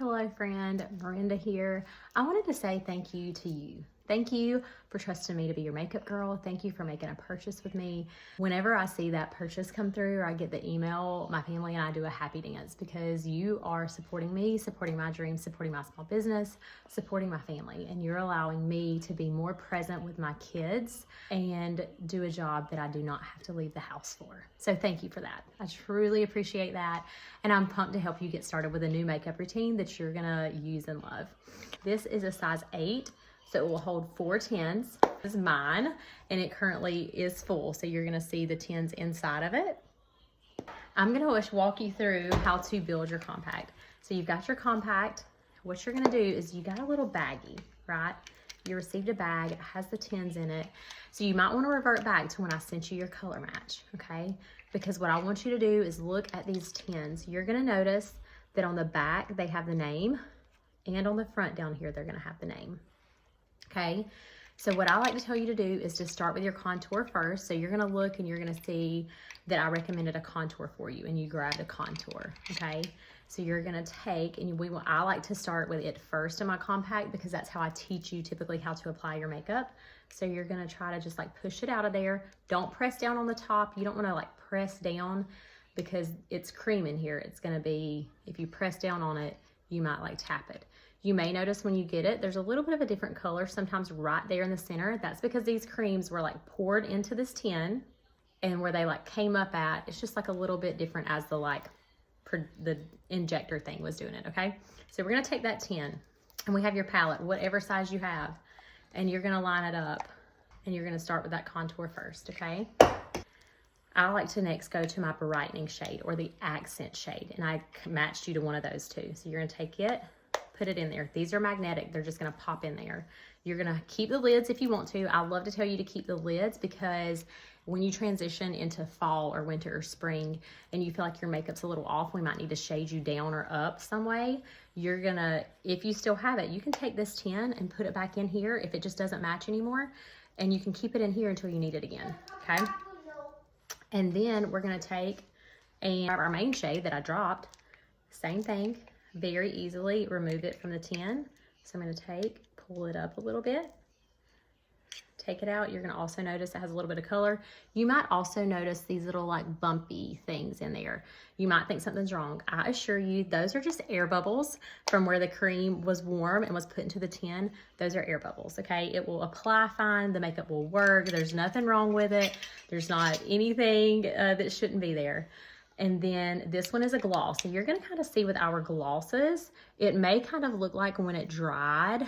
Hello friend, Brenda here. I wanted to say thank you to you. Thank you for trusting me to be your makeup girl. Thank you for making a purchase with me. Whenever I see that purchase come through or I get the email, my family and I do a happy dance because you are supporting me, supporting my dreams, supporting my small business, supporting my family, and you're allowing me to be more present with my kids and do a job that I do not have to leave the house for. So thank you for that. I truly appreciate that. And I'm pumped to help you get started with a new makeup routine that you're gonna use and love. This is a size 8. So it will hold 4 tins. This is mine, and it currently is full. So you're gonna see the tins inside of it. I'm gonna walk you through how to build your compact. So you've got your compact. What you're gonna do is you got a little baggie, right? You received a bag, it has the tins in it. So you might wanna revert back to when I sent you your color match, okay? Because what I want you to do is look at these tins. You're gonna notice that on the back, they have the name, and on the front down here, they're gonna have the name. Okay, so what I like to tell you to do is to start with your contour first. So you're gonna look and you're gonna see that I recommended a contour for you and you grabbed a contour, okay? So you're gonna take, and I like to start with it first in my compact because that's how I teach you typically how to apply your makeup. So you're gonna try to just like push it out of there. Don't press down on the top. You don't wanna like press down because it's cream in here. It's gonna be, if you press down on it, you might like tap it. You may notice when you get it, there's a little bit of a different color sometimes right there in the center. That's because these creams were like poured into this tin, and where they like came up at, it's just like a little bit different as the injector thing was doing it, okay? So we're gonna take that tin, and we have your palette, whatever size you have, and you're gonna line it up, and you're gonna start with that contour first, okay? I like to next go to my brightening shade or the accent shade, and I matched you to one of those two. So you're gonna take it, put it in there. These are magnetic. They're just gonna pop in there. You're gonna keep the lids if you want to. I love to tell you to keep the lids because when you transition into fall or winter or spring and you feel like your makeup's a little off, we might need to shade you down or up some way. You're gonna, if you still have it, you can take this tin and put it back in here if it just doesn't match anymore, and you can keep it in here until you need it again, okay? And then we're gonna take and our main shade that I dropped, same thing, very easily remove it from the tin. So I'm gonna pull it up a little bit, take it out. You're gonna also notice it has a little bit of color. You might also notice these little like bumpy things in there. You might think something's wrong. I assure you, those are just air bubbles from where the cream was warm and was put into the tin. Those are air bubbles, okay? It will apply fine, the makeup will work. There's nothing wrong with it. There's not anything that shouldn't be there. And then this one is a gloss. So you're gonna kind of see with our glosses, it may kind of look like when it dried,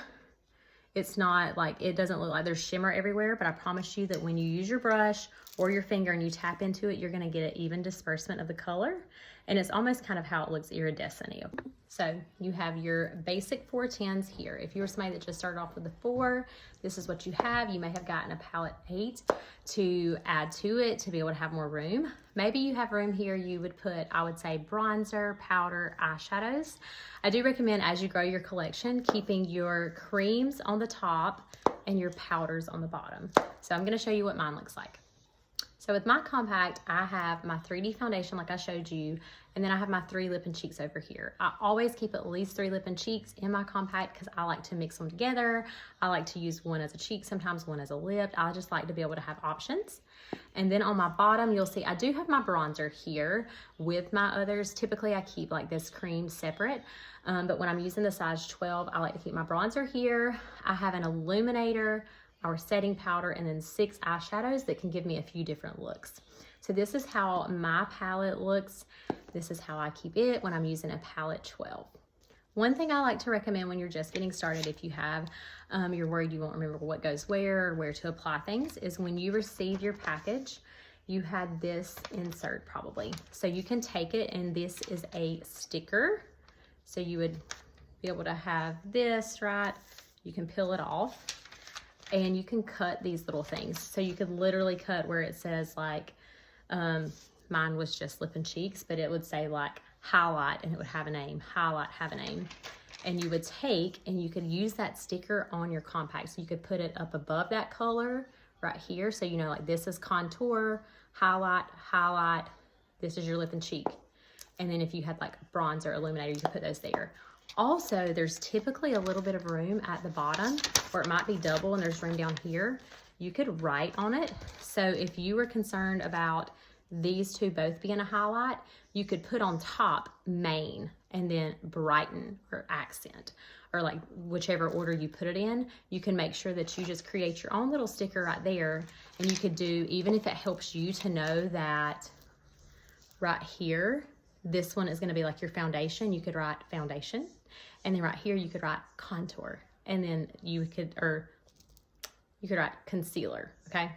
it's not like, it doesn't look like there's shimmer everywhere, but I promise you that when you use your brush or your finger and you tap into it, you're gonna get an even disbursement of the color. And it's almost kind of how it looks iridescent-y. So you have your basic 4 tins here. If you were somebody that just started off with the 4, this is what you have. You may have gotten a palette 8 to add to it to be able to have more room. Maybe you have room here, you would put, I would say, bronzer, powder, eyeshadows. I do recommend as you grow your collection, keeping your creams on the top and your powders on the bottom. So I'm gonna show you what mine looks like. So with my compact, I have my 3D foundation like I showed you, and then I have my 3 lip and cheeks over here. I always keep at least 3 lip and cheeks in my compact because I like to mix them together. I like to use one as a cheek, sometimes one as a lip. I just like to be able to have options. And then on my bottom, you'll see I do have my bronzer here with my others. Typically, I keep like this cream separate, but when I'm using the size 12, I like to keep my bronzer here. I have an illuminator, our setting powder, and then 6 eyeshadows that can give me a few different looks. So this is how my palette looks. This is how I keep it when I'm using a palette 12. One thing I like to recommend when you're just getting started, if you have, you're worried you won't remember what goes where or where to apply things, is when you receive your package, you had this insert probably. So you can take it, and this is a sticker. So you would be able to have this, right? You can peel it off. And you can cut these little things. So you could literally cut where it says like, mine was just lip and cheeks, but it would say like highlight and it would have a name, highlight, have a name. And you would take and you could use that sticker on your compact. So you could put it up above that color right here. So you know like this is contour, highlight, highlight, this is your lip and cheek. And then if you had like bronzer, illuminator, you could put those there. Also, there's typically a little bit of room at the bottom, or it might be double and there's room down here. You could write on it. So if you were concerned about these two both being a highlight, you could put on top main and then brighten or accent, or like whichever order you put it in. You can make sure that you just create your own little sticker right there. And you could do, even if it helps you to know that right here, this one is going to be like your foundation, you could write foundation. And then right here, you could write contour. And then you could write concealer, okay?